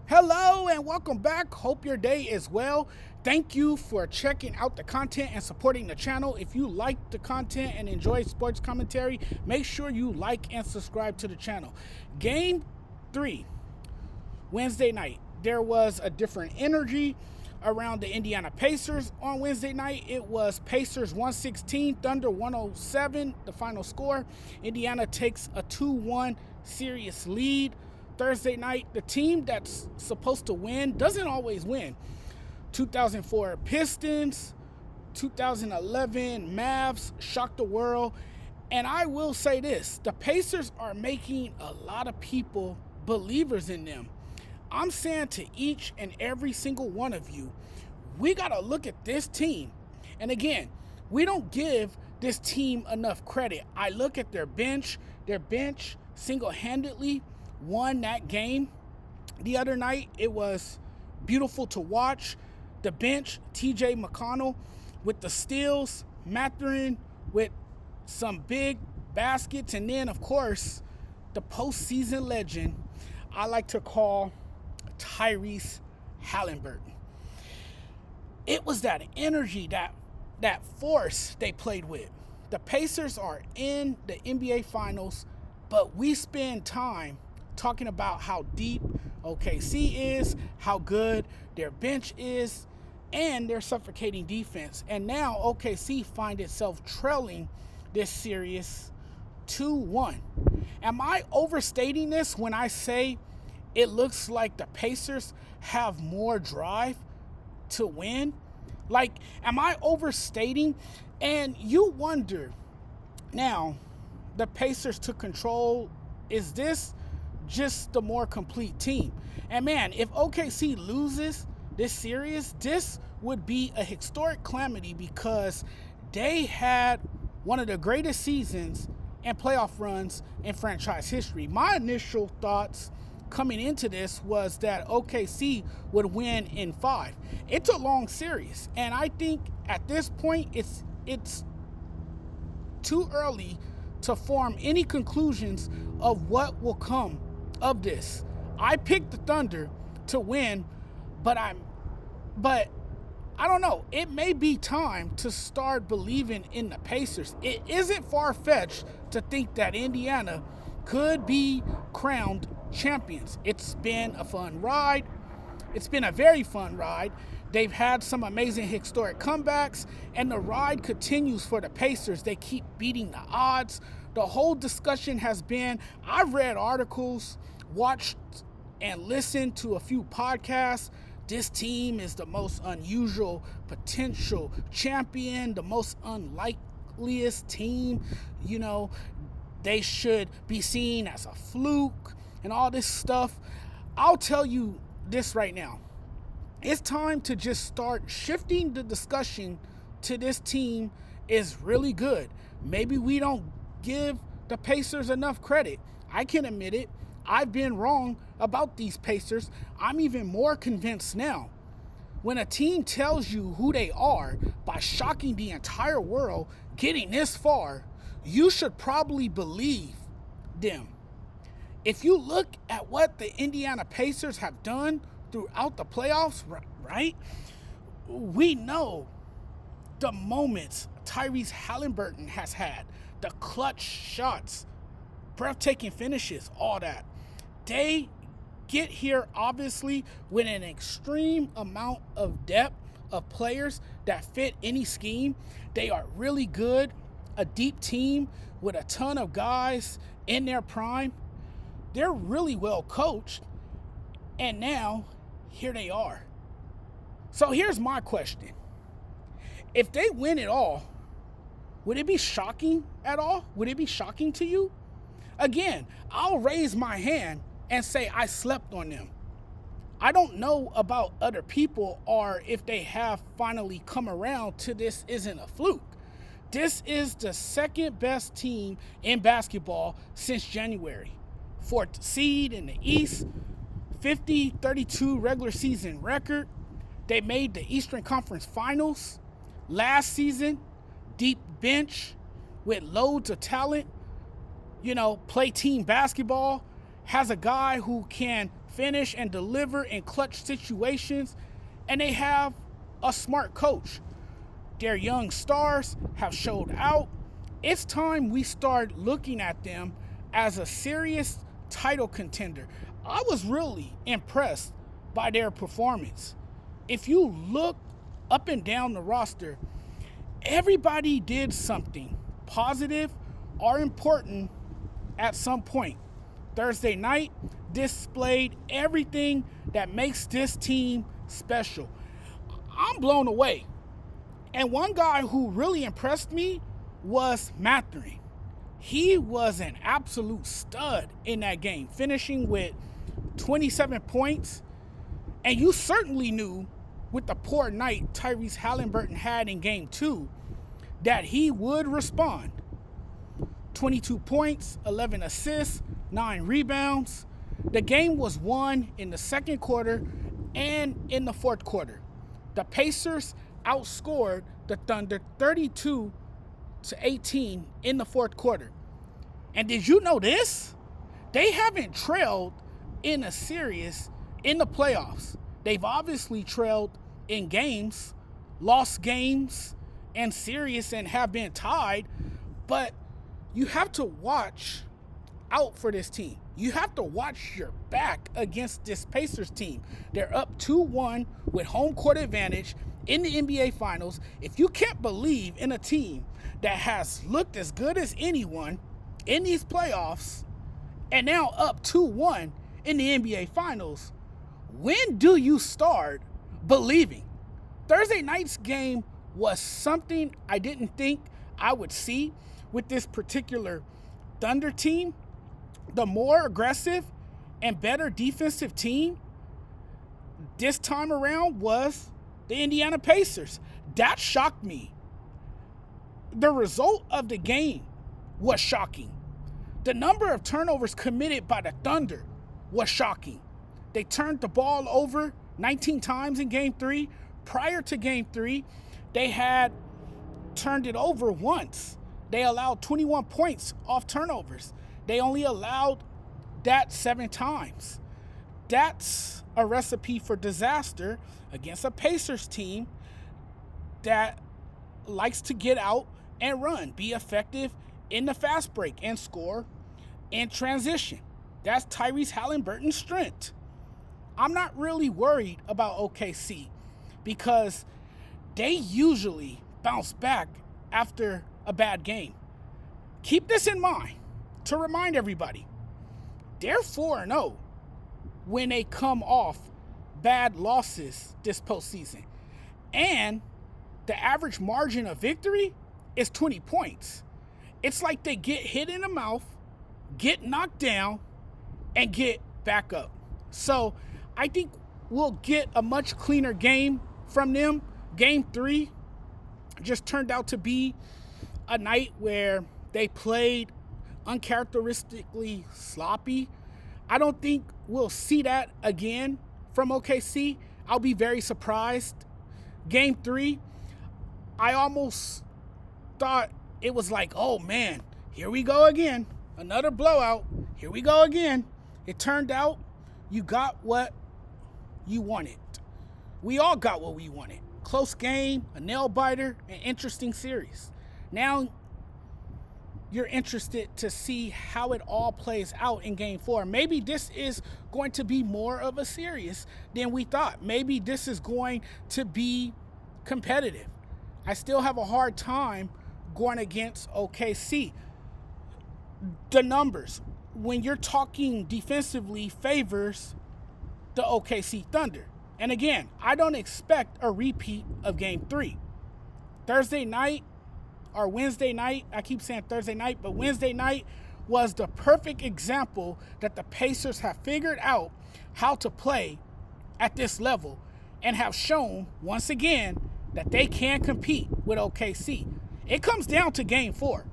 Hello and welcome back. Hope your day is well. Thank you for checking out the content and supporting the channel. If you like the content and enjoy sports commentary, make sure you like and subscribe to the channel. Game 3, Wednesday night. There was a different energy around the Indiana Pacers on Wednesday night. It was Pacers 116, Thunder 107, the final score. Indiana takes a 2-1 serious lead. Thursday night, the team that's supposed to win doesn't always win. 2004 Pistons, 2011 Mavs shocked the world. And I will say this, the Pacers are making a lot of people believers in them. I'm saying to each and every single one of you, we got to look at this team. And again, we don't give this team enough credit. I look at their bench single-handedly won that game the other night. It was beautiful to watch. The bench, TJ McConnell with the steals, Mathurin with some big baskets, and then, of course, the postseason legend I like to call Tyrese Halliburton. It was that energy, that force they played with. The Pacers are in the NBA Finals, but we spend time talking about how deep OKC is, how good their bench is, and their suffocating defense. And now OKC find itself trailing this series 2-1. Am I overstating this when I say it looks like the Pacers have more drive to win? Like, am I overstating? And you wonder, now, the Pacers took control. Is this just the more complete team? And man, if OKC loses this series, this would be a historic calamity because they had one of the greatest seasons and playoff runs in franchise history. My initial thoughts coming into this was that OKC would win in 5. It's a long series, and I think at this point it's too early to form any conclusions of what will come of this. I picked the Thunder to win, but I don't know. It may be time to start believing in the Pacers. It isn't far-fetched to think that Indiana could be crowned champions. It's been a fun ride. It's been a very fun ride. They've had some amazing historic comebacks, and the ride continues for the Pacers. They keep beating the odds. The whole discussion has been, I've read articles, watched and listened to a few podcasts. This team is the most unusual potential champion, the most unlikeliest team. You know, they should be seen as a fluke and all this stuff. I'll tell you this right now. It's time to just start shifting the discussion to this team is really good. Maybe we don't give the Pacers enough credit. I can admit it. I've been wrong about these Pacers. I'm even more convinced now. When a team tells you who they are by shocking the entire world, getting this far, you should probably believe them. If you look at what the Indiana Pacers have done throughout the playoffs, right? We know the moments Tyrese Halliburton has had, the clutch shots, breathtaking finishes, all that. They get here, obviously, with an extreme amount of depth of players that fit any scheme. They are really good, a deep team with a ton of guys in their prime. They're really well coached, and now here they are. So here's my question. If they win it all, would it be shocking at all? Would it be shocking to you? Again, I'll raise my hand and say I slept on them. I don't know about other people or if they have finally come around to this isn't a fluke. This is the second best team in basketball since January. 4th seed in the East, 50-32 regular season record. They made the Eastern Conference Finals last season. Deep bench with loads of talent. Play team basketball. Has a guy who can finish and deliver in clutch situations, and they have a smart coach. Their young stars have showed out. It's time we start looking at them as a serious title contender. I was really impressed by their performance. If you look up and down the roster, everybody did something positive or important at some point. Thursday night displayed everything that makes this team special. I'm blown away. And one guy who really impressed me was Mathurin. He was an absolute stud in that game, finishing with 27 points. And you certainly knew with the poor night Tyrese Halliburton had in game 2 that he would respond. 22 points, 11 assists, 9 rebounds. The game was won in the second quarter and in the fourth quarter. The Pacers outscored the Thunder 32-18 in the fourth quarter. And did you know this? They haven't trailed in a series in the playoffs. They've obviously trailed in games, lost games, and series, and have been tied. But you have to watch out for this team. You have to watch your back against this Pacers team. They're up 2-1 with home court advantage in the NBA Finals. If you can't believe in a team that has looked as good as anyone in these playoffs and now up 2-1 in the NBA Finals, when do you start believing? Thursday night's game was something I didn't think I would see with this particular Thunder team. The more aggressive and better defensive team this time around was the Indiana Pacers. That shocked me. The result of the game was shocking. The number of turnovers committed by the Thunder was shocking. They turned the ball over 19 times in game 3. Prior to game 3, they had turned it over once. They allowed 21 points off turnovers. They only allowed that 7 times. That's a recipe for disaster against a Pacers team that likes to get out and run, be effective in the fast break, and score in transition. That's Tyrese Halliburton's strength. I'm not really worried about OKC because they usually bounce back after a bad game. Keep this in mind to remind everybody. They're 4-0 when they come off bad losses this postseason. And the average margin of victory is 20 points. It's like they get hit in the mouth, get knocked down, and get back up. So I think we'll get a much cleaner game from them. Game 3 just turned out to be a night where they played uncharacteristically sloppy. I don't think we'll see that again from OKC. I'll be very surprised. Game 3, I almost thought it was like, oh man, here we go again. Another blowout. Here we go again. It turned out you got what you wanted. We all got what we wanted. Close game, a nail biter, an interesting series. Now you're interested to see how it all plays out in game 4. Maybe this is going to be more of a series than we thought. Maybe this is going to be competitive. I still have a hard time going against OKC. The numbers, when you're talking defensively, favors the OKC Thunder. And again, I don't expect a repeat of game 3. Thursday night, or Wednesday night, I keep saying Thursday night, but Wednesday night was the perfect example that the Pacers have figured out how to play at this level and have shown once again that they can compete with OKC. It comes down to game 4.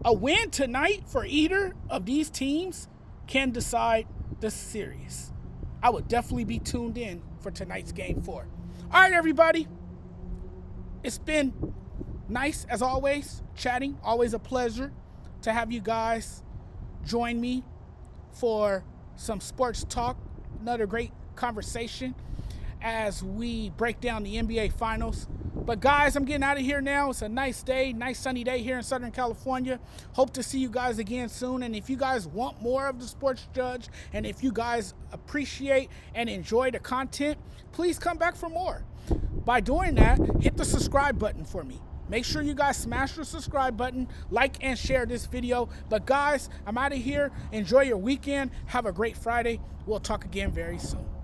A win tonight for either of these teams can decide the series. I would definitely be tuned in for tonight's game 4. All right, everybody. It's been nice, as always, chatting. Always a pleasure to have you guys join me for some sports talk another great conversation as we break down the NBA Finals. But guys, I'm getting out of here now. It's a nice day, nice sunny day here in Southern California. Hope to see you guys again soon. And if you guys want more of the Sports Judge, and if you guys appreciate and enjoy the content, please come back for more. By doing that, hit the subscribe button for me. Make sure you guys smash the subscribe button, like and share this video. But guys, I'm out of here. Enjoy your weekend. Have a great Friday. We'll talk again very soon.